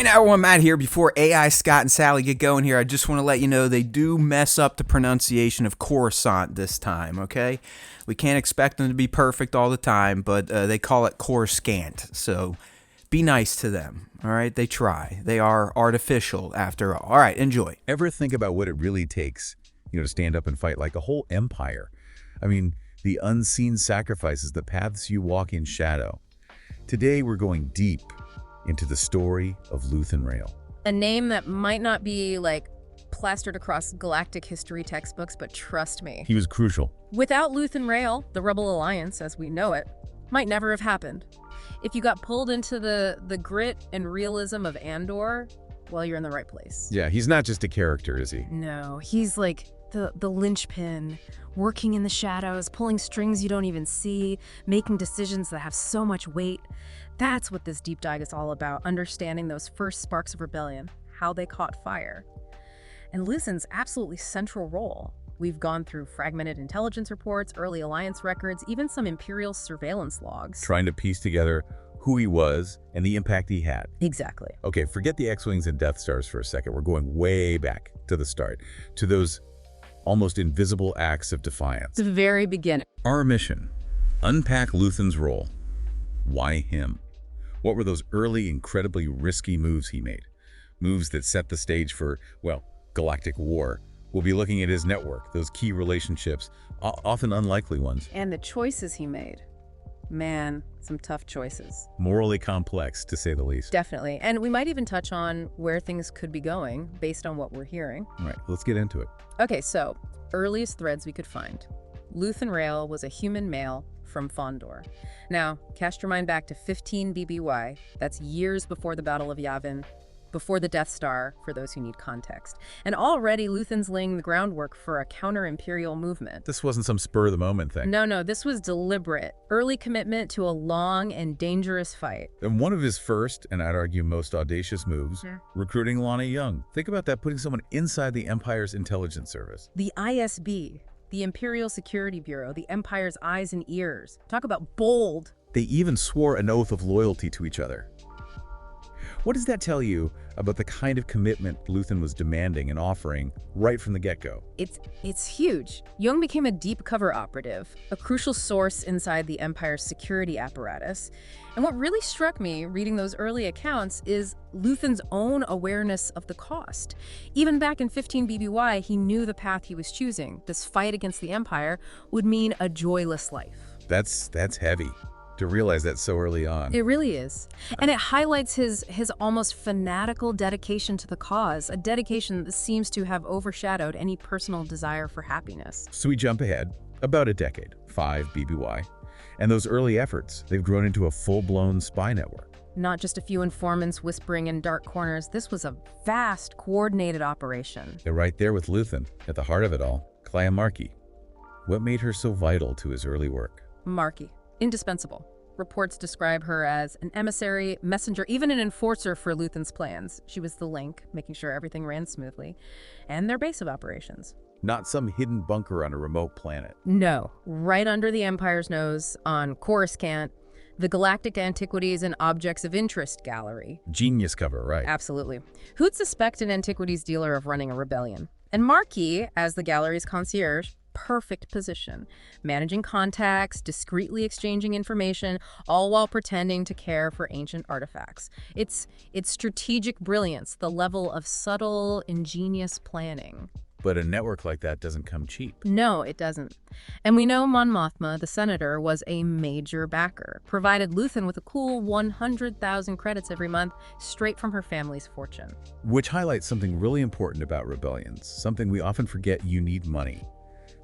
Hey now everyone, Matt here. Before AI, Scott, and Sally get going here, I just want to let you know they do mess up the pronunciation of Coruscant this time, okay? We can't expect them to be perfect all the time, but they call it Coruscant, so be nice to them, all right? They try. They are artificial after all. All right, enjoy. Ever think about what it really takes, to stand up and fight like a whole empire? I mean, the unseen sacrifices, the paths you walk in shadow. Today, we're going deep into the story of Luthen Rael. A name that might not be, plastered across galactic history textbooks, but trust me. He was crucial. Without Luthen Rael, the Rebel Alliance, as we know it, might never have happened. If you got pulled into the grit and realism of Andor, well, you're in the right place. Yeah, he's not just a character, is he? No, he's like the linchpin, working in the shadows, pulling strings you don't even see, making decisions that have so much weight. That's what this deep dive is all about, understanding those first sparks of rebellion, how they caught fire. And Luthen's absolutely central role. We've gone through fragmented intelligence reports, early Alliance records, even some Imperial surveillance logs. Trying to piece together who he was and the impact he had. Exactly. Okay, forget the X-Wings and Death Stars for a second. We're going way back to the start, to those almost invisible acts of defiance. The very beginning. Our mission: unpack Luthen's role. Why him? What were those early, incredibly risky moves he made? Moves that set the stage for, well, galactic war. We'll be looking at his network, those key relationships, often unlikely ones. And the choices he made. Man, some tough choices. Morally complex, to say the least. Definitely. And we might even touch on where things could be going based on what we're hearing. All right, let's get into it. Okay, so earliest threads we could find. Luthen Rael was a human male from Fondor. Now, cast your mind back to 15 BBY. That's years before the Battle of Yavin, before the Death Star, for those who need context. And already Luthen's laying the groundwork for a counter-imperial movement. This wasn't some spur-of-the-moment thing. No, this was deliberate. Early commitment to a long and dangerous fight. And one of his first, and I'd argue most audacious moves, recruiting Lonni Jung. Think about that, putting someone inside the Empire's intelligence service. The ISB, the Imperial Security Bureau, the Empire's eyes and ears. Talk about bold. They even swore an oath of loyalty to each other. What does that tell you about the kind of commitment Luthen was demanding and offering right from the get-go? It's huge. Jung became a deep cover operative, a crucial source inside the Empire's security apparatus. And what really struck me reading those early accounts is Luthen's own awareness of the cost. Even back in 15 BBY, he knew the path he was choosing. This fight against the Empire would mean a joyless life. That's heavy. To realize that so early on. It really is. And it highlights his almost fanatical dedication to the cause, a dedication that seems to have overshadowed any personal desire for happiness. So we jump ahead about a decade, 5 BBY, and those early efforts, they've grown into a full-blown spy network. Not just a few informants whispering in dark corners. This was a vast, coordinated operation. They're right there with Luthen, at the heart of it all, Kleya Marki. What made her so vital to his early work? Marki. Indispensable. Reports describe her as an emissary, messenger, even an enforcer for Luthen's plans. She was the link, making sure everything ran smoothly, and their base of operations. Not some hidden bunker on a remote planet. No, right under the Empire's nose on Coruscant, the Galactic Antiquities and Objects of Interest Gallery. Genius cover, right? Absolutely. Who'd suspect an antiquities dealer of running a rebellion? And Marki, as the gallery's concierge, perfect position, managing contacts, discreetly exchanging information, all while pretending to care for ancient artifacts. It's strategic brilliance, the level of subtle, ingenious planning. But a network like that doesn't come cheap. No, it doesn't. And we know Mon Mothma, the senator, was a major backer, provided Luthen with a cool 100,000 credits every month straight from her family's fortune. Which highlights something really important about rebellions, something we often forget: you need money.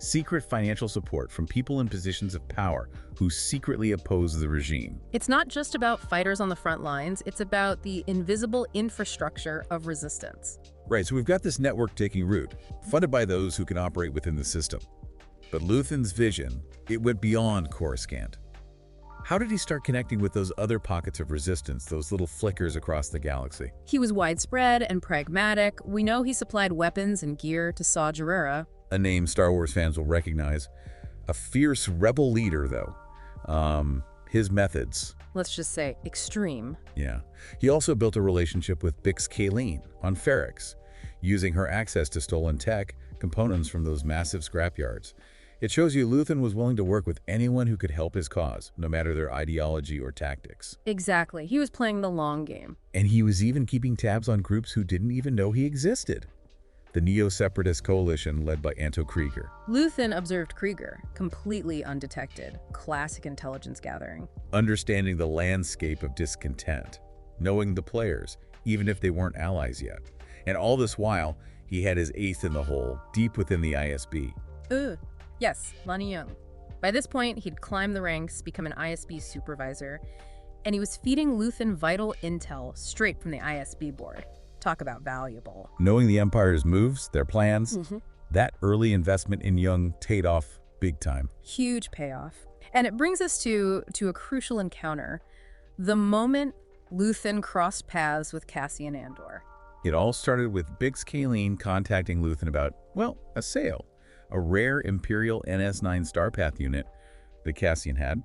Secret financial support from people in positions of power who secretly oppose the regime. It's not just about fighters on the front lines, it's about the invisible infrastructure of resistance. Right, so we've got this network taking root, funded by those who can operate within the system. But Luthen's vision, it went beyond Coruscant. How did he start connecting with those other pockets of resistance, those little flickers across the galaxy? He was widespread and pragmatic. We know he supplied weapons and gear to Saw Gerrera. A name Star Wars fans will recognize. A fierce rebel leader, though. his methods. Let's just say extreme. Yeah. He also built a relationship with Bix Kayleen on Ferrix, using her access to stolen tech, components from those massive scrapyards. It shows you Luthen was willing to work with anyone who could help his cause, no matter their ideology or tactics. Exactly. He was playing the long game. And he was even keeping tabs on groups who didn't even know he existed. The Neo-Separatist Coalition led by Anto Krieger. Luthen observed Krieger, completely undetected. Classic intelligence gathering. Understanding the landscape of discontent, knowing the players, even if they weren't allies yet. And all this while, he had his ace in the hole, deep within the ISB. Yes, Lonni Jung. By this point, he'd climbed the ranks, become an ISB supervisor, and he was feeding Luthen vital intel straight from the ISB board. Talk about valuable. Knowing the Empire's moves, their plans, that early investment in Jung paid off big time. Huge payoff. And it brings us to a crucial encounter. The moment Luthen crossed paths with Cassian Andor. It all started with Bix Kayleen contacting Luthen about, well, a sale. A rare Imperial NS9 Starpath unit that Cassian had.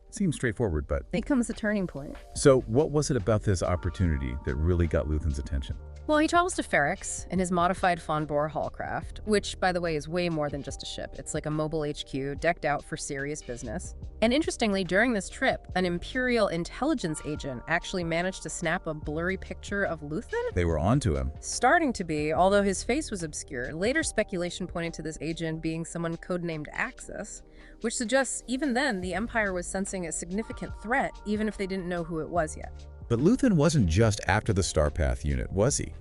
Seems straightforward, but... It comes a turning point. So what was it about this opportunity that really got Luthen's attention? Well, he travels to Ferrix in his modified Fonbor Hallcraft, which, by the way, is way more than just a ship. It's like a mobile HQ decked out for serious business. And interestingly, during this trip, an Imperial intelligence agent actually managed to snap a blurry picture of Luthen. They were onto him. Starting to be, although his face was obscure. Later speculation pointed to this agent being someone codenamed Axis, which suggests even then the Empire was sensing a significant threat, even if they didn't know who it was yet. But Luthen wasn't just after the Starpath unit, was he?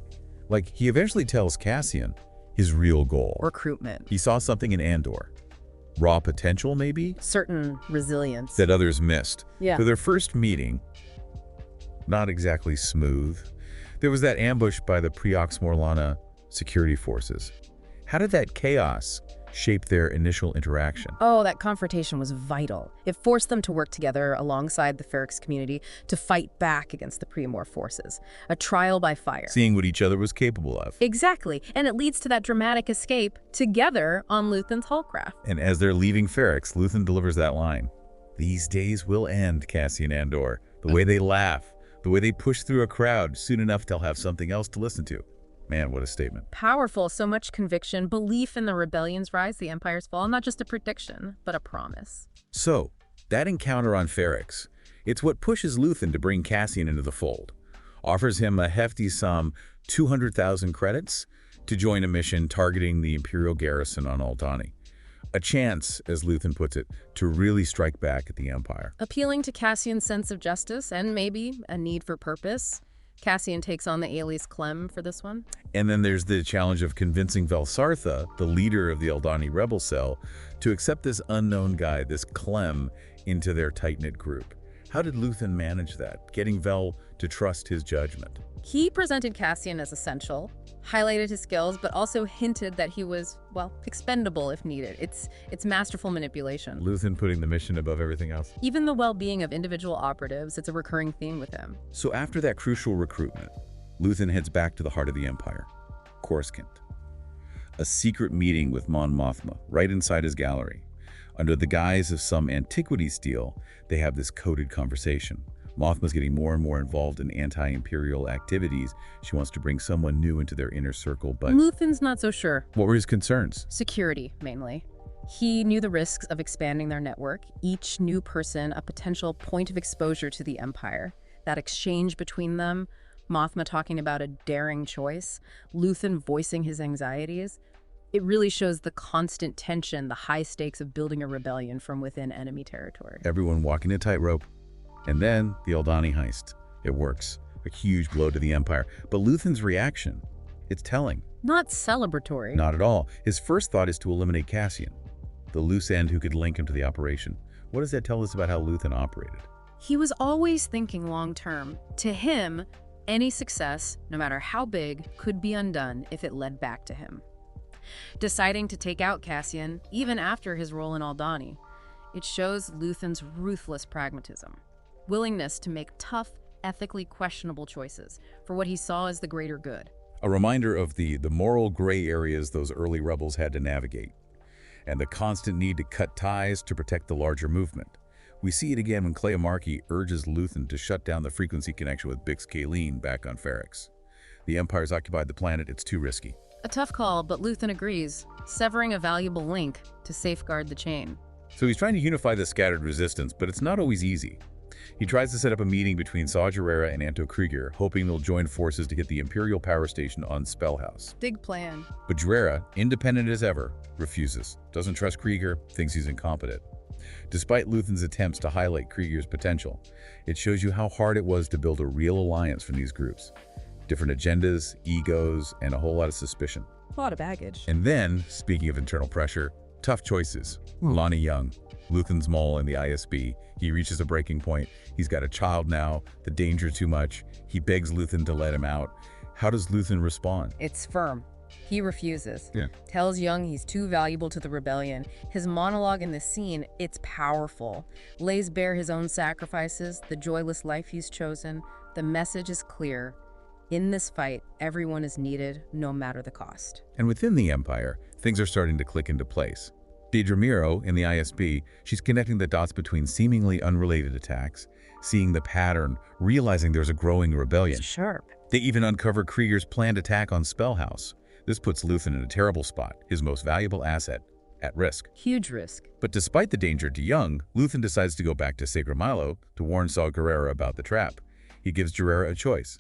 Like, he eventually tells Cassian his real goal. Recruitment. He saw something in Andor. Raw potential, maybe? Certain resilience. That others missed. Yeah. So their first meeting, not exactly smooth. There was that ambush by the Preox Morlana security forces. How did that chaos shape their initial interaction? Oh, that confrontation was vital. It forced them to work together alongside the Ferrix community to fight back against the Pre-Mor forces. A trial by fire. Seeing what each other was capable of. Exactly, and it leads to that dramatic escape together on Luthen's Hallcraft. And as they're leaving Ferrix, Luthen delivers that line. These days will end, Cassian Andor. The way they laugh, the way they push through a crowd, soon enough they'll have something else to listen to. Man, what a statement. Powerful, so much conviction, belief in the rebellion's rise, the Empire's fall, not just a prediction, but a promise. So, that encounter on Ferrix, it's what pushes Luthen to bring Cassian into the fold. Offers him a hefty sum, 200,000 credits, to join a mission targeting the Imperial garrison on Aldhani. A chance, as Luthen puts it, to really strike back at the Empire. Appealing to Cassian's sense of justice and maybe a need for purpose, Cassian takes on the alias Clem for this one. And then there's the challenge of convincing Velsartha, the leader of the Aldhani rebel cell, to accept this unknown guy, this Clem, into their tight-knit group. How did Luthen manage that, getting Vel to trust his judgment? He presented Cassian as essential, highlighted his skills, but also hinted that he was, well, expendable if needed. It's masterful manipulation. Luthen putting the mission above everything else. Even the well-being of individual operatives, it's a recurring theme with him. So after that crucial recruitment, Luthen heads back to the heart of the Empire, Coruscant. A secret meeting with Mon Mothma, right inside his gallery. Under the guise of some antiquities deal, they have this coded conversation. Mothma's getting more and more involved in anti-imperial activities. She wants to bring someone new into their inner circle, but... Luthen's not so sure. What were his concerns? Security, mainly. He knew the risks of expanding their network, each new person a potential point of exposure to the Empire. That exchange between them, Mothma talking about a daring choice, Luthen voicing his anxieties. It really shows the constant tension, the high stakes of building a rebellion from within enemy territory. Everyone walking a tightrope. And then the Aldhani heist. It works. A huge blow to the Empire. But Luthen's reaction, it's telling. Not celebratory. Not at all. His first thought is to eliminate Cassian, the loose end who could link him to the operation. What does that tell us about how Luthen operated? He was always thinking long term. To him, any success, no matter how big, could be undone if it led back to him. Deciding to take out Cassian, even after his role in Aldhani, it shows Luthen's ruthless pragmatism. Willingness to make tough, ethically questionable choices for what he saw as the greater good. A reminder of the moral gray areas those early rebels had to navigate, and the constant need to cut ties to protect the larger movement. We see it again when Kleya Marki urges Luthen to shut down the frequency connection with Bix Kayleen back on Ferrix. The Empire's occupied the planet, it's too risky. A tough call, but Luthen agrees, severing a valuable link to safeguard the chain. So he's trying to unify the scattered resistance, but it's not always easy. He tries to set up a meeting between Saw Gerrera and Anto Kreegyr, hoping they'll join forces to get the Imperial power station on Spellhouse. Big plan. But Gerrera, independent as ever, refuses. Doesn't trust Kreegyr, thinks he's incompetent. Despite Luthen's attempts to highlight Kreegyr's potential, it shows you how hard it was to build a real alliance from these groups. Different agendas, egos, and a whole lot of suspicion. A lot of baggage. And then, speaking of internal pressure, tough choices. Lonni Jung, Luthen's mole in the ISB. He reaches a breaking point. He's got a child now, the danger too much. He begs Luthen to let him out. How does Luthen respond? It's firm. He refuses. Yeah. Tells Jung he's too valuable to the rebellion. His monologue in this scene, it's powerful. Lays bare his own sacrifices, the joyless life he's chosen. The message is clear. In this fight, everyone is needed, no matter the cost. And within the Empire, things are starting to click into place. Deidre Miro, in the ISB, she's connecting the dots between seemingly unrelated attacks, seeing the pattern, realizing there's a growing rebellion. Sharp. They even uncover Kreegyr's planned attack on Spellhouse. This puts Luthen in a terrible spot, his most valuable asset, at risk. Huge risk. But despite the danger to Jung, Luthen decides to go back to Sacred Milo to warn Saw Gerrera about the trap. He gives Gerrera a choice.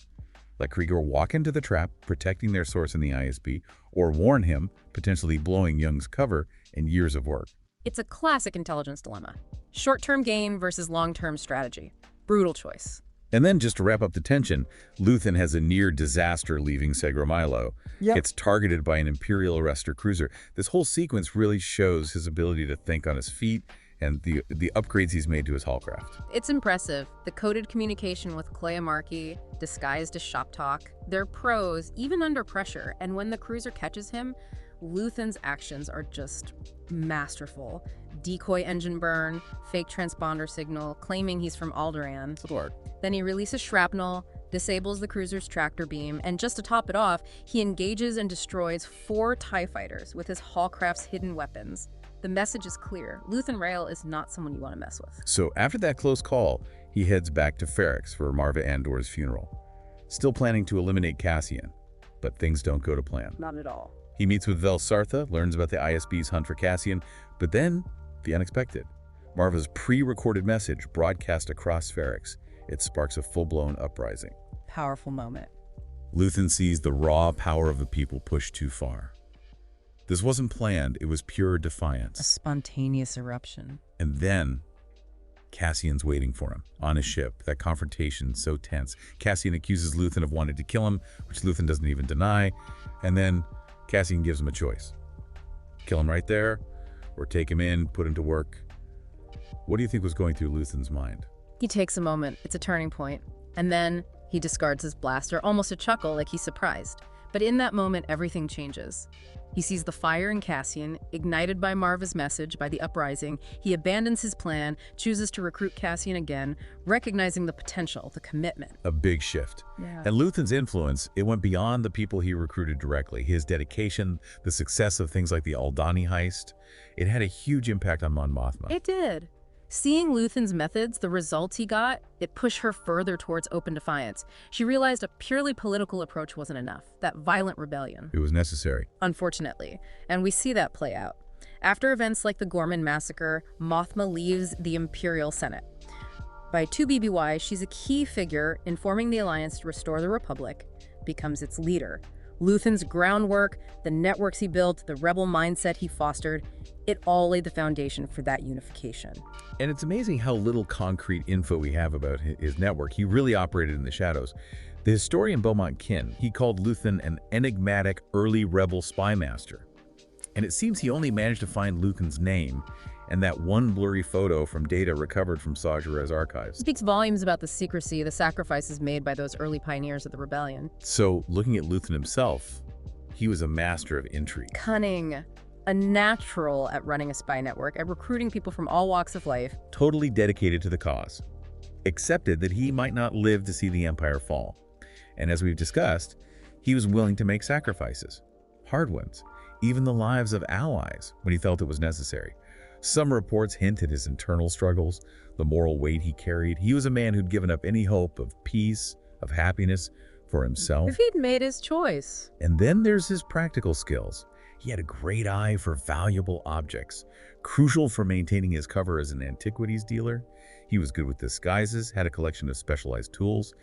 Let Kreegyr walk into the trap, protecting their source in the ISB, or warn him, potentially blowing Jung's cover and years of work. It's a classic intelligence dilemma. Short-term gain versus long-term strategy. Brutal choice. And then, just to wrap up the tension, Luthen has a near disaster leaving Segro Milo. Yep. Gets targeted by an Imperial arrestor cruiser. This whole sequence really shows his ability to think on his feet and the upgrades he's made to his Hallcraft. It's impressive. The coded communication with Kleya Marki, disguised as shop talk, they're pros, even under pressure, and when the cruiser catches him, Luthen's actions are just masterful. Decoy engine burn, fake transponder signal, claiming he's from Alderaan. It's a little hard. Then he releases shrapnel, disables the cruiser's tractor beam, and just to top it off, he engages and destroys 4 TIE fighters with his Hallcraft's hidden weapons. The message is clear. Luthen Rael is not someone you want to mess with. So after that close call, he heads back to Ferrix for Marva Andor's funeral. Still planning to eliminate Cassian, but things don't go to plan. Not at all. He meets with Vel Sartha, learns about the ISB's hunt for Cassian, but then the unexpected. Marva's pre-recorded message broadcast across Ferrix. It sparks a full-blown uprising. Powerful moment. Luthen sees the raw power of the people pushed too far. This wasn't planned, it was pure A defiance. spontaneous eruption. And then, Cassian's waiting for him on his ship. That confrontation so tense. Cassian accuses Luthen of wanting to kill him, which Luthen doesn't even deny. And then Cassian gives him a choice. Kill him right there, or take him in, put him to work. What do you think was going through Luthen's mind? He takes a moment. It's a turning point. And then he discards his blaster, almost a chuckle like he's surprised. But in that moment, everything changes. He sees the fire in Cassian, ignited by Marva's message, by the uprising. He abandons his plan, chooses to recruit Cassian again, recognizing the potential, the commitment. A big shift. Yeah. And Luthen's influence, it went beyond the people he recruited directly. His dedication, the success of things like the Aldhani heist, it had a huge impact on Mon Mothma. It did. Seeing Luthen's methods, the results he got, it pushed her further towards open defiance. She realized a purely political approach wasn't enough, that violent rebellion. It was necessary. Unfortunately, and we see that play out. After events like the Gorman massacre, Mothma leaves the Imperial Senate. By 2 BBY, she's a key figure in forming the alliance to restore the Republic, becomes its leader. Luthen's groundwork, the networks he built, the rebel mindset he fostered, it all laid the foundation for that unification. And it's amazing how little concrete info we have about his network. He really operated in the shadows. The historian Beaumont Kin, he called Luthen an enigmatic early rebel spy master. And it seems he only managed to find Luthen's name and that one blurry photo from data recovered from Saw Gerrera's archives. It speaks volumes about the secrecy, the sacrifices made by those early pioneers of the rebellion. So, looking at Luthen himself, he was a master of intrigue. Cunning, a natural at running a spy network, at recruiting people from all walks of life. Totally dedicated to the cause. Accepted that he might not live to see the Empire fall. And as we've discussed, he was willing to make sacrifices. Hard ones. Even the lives of allies when he felt it was necessary. Some reports hint at his internal struggles, the moral weight he carried. He was a man who'd given up any hope of peace, of happiness for himself. If he'd made his choice. And then there's his practical skills. He had a great eye for valuable objects, crucial for maintaining his cover as an antiquities dealer. He was good with disguises, had a collection of specialized tools,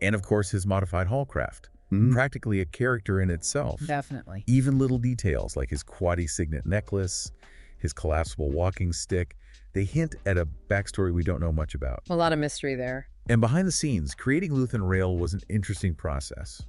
and of course his modified hallcraft. Practically a character in itself. Definitely. Even little details like his quasi-signet necklace, his collapsible walking stick, they hint at a backstory we don't know much about. A lot of mystery there. And behind the scenes, creating Luthen Rael was an interesting process.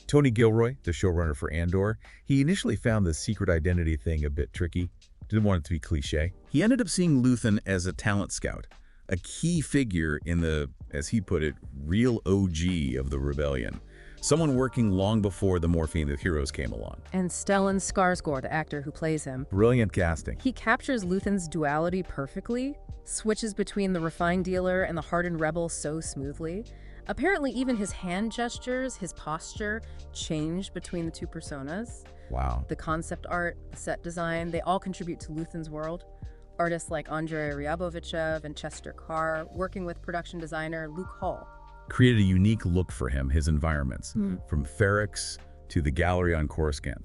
Tony Gilroy, the showrunner for Andor, he initially found the secret identity thing a bit tricky. Didn't want it to be cliche. He ended up seeing Luthen as a talent scout, a key figure in the, as he put it, real OG of the rebellion. Someone working long before the morphine of heroes came along. And Stellan Skarsgård, the actor who plays him. Brilliant casting. He captures Luthen's duality perfectly, switches between the refined dealer and the hardened rebel so smoothly. Apparently even his hand gestures, his posture, changed between the two personas. Wow. The concept art, the set design, they all contribute to Luthen's world. Artists like Andrei Ryabovichev and Chester Carr, working with production designer Luke Hall. Created a unique look for him, his environments, from Ferrix to the gallery on Coruscant.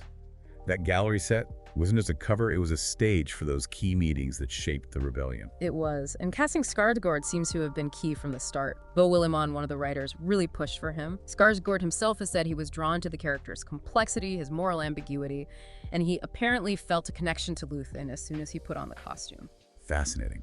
That gallery set wasn't just a cover, it was a stage for those key meetings that shaped the rebellion. It was, and casting Skarsgård seems to have been key from the start. Bo Willimon, one of the writers, really pushed for him. Skarsgård himself has said he was drawn to the character's complexity, his moral ambiguity, and he apparently felt a connection to Luthen as soon as he put on the costume. Fascinating.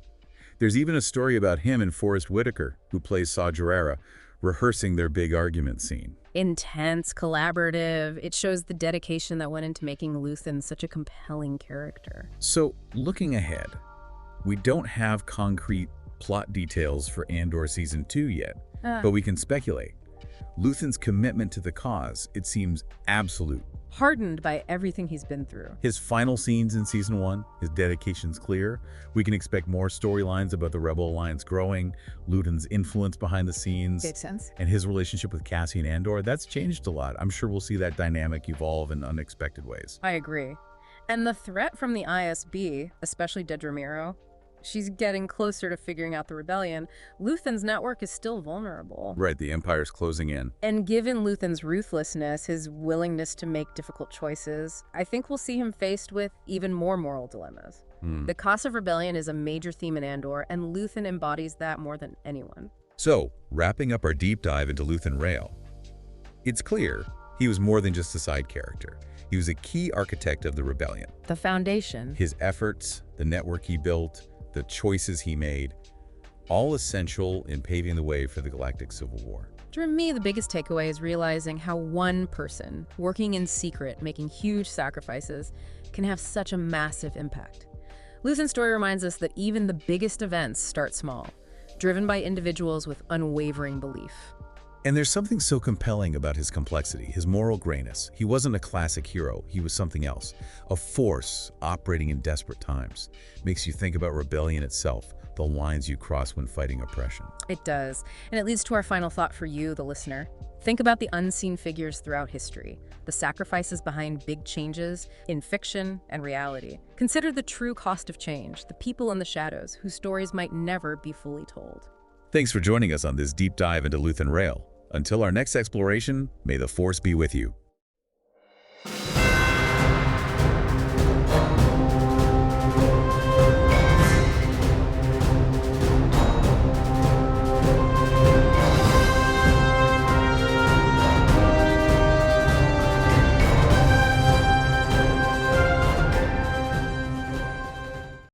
There's even a story about him and Forrest Whitaker, who plays Saw Gerrera, rehearsing their big argument scene. Intense, collaborative. It shows the dedication that went into making Luthen such a compelling character. So, looking ahead, we don't have concrete plot details for Andor Season 2 yet, but we can speculate. Luthen's commitment to the cause, it seems absolute. Hardened by everything he's been through. His final scenes in Season 1, his dedication's clear. We can expect more storylines about the Rebel Alliance growing, Luthen's influence behind the scenes, Makes sense. and his relationship with Cassie and Andor. That's changed a lot. I'm sure we'll see that dynamic evolve in unexpected ways. I agree. And the threat from the ISB, especially Dedra Meero, she's getting closer to figuring out the rebellion. Luthen's network is still vulnerable. Right, the Empire's closing in. And given Luthen's ruthlessness, his willingness to make difficult choices, I think we'll see him faced with even more moral dilemmas. The cost of rebellion is a major theme in Andor, and Luthen embodies that more than anyone. So, wrapping up our deep dive into Luthen Rael, it's clear he was more than just a side character. He was a key architect of the rebellion. The foundation. His efforts, the network he built, the choices he made, all essential in paving the way for the Galactic Civil War. For me, the biggest takeaway is realizing how one person, working in secret, making huge sacrifices, can have such a massive impact. Luthen's story reminds us that even the biggest events start small, driven by individuals with unwavering belief. And there's something so compelling about his complexity, his moral grayness. He wasn't a classic hero, he was something else. A force operating in desperate times. Makes you think about rebellion itself, the lines you cross when fighting oppression. It does. And it leads to our final thought for you, the listener. Think about the unseen figures throughout history, the sacrifices behind big changes in fiction and reality. Consider the true cost of change, the people in the shadows whose stories might never be fully told. Thanks for joining us on this deep dive into Luthen Rael. Until our next exploration, may the Force be with you.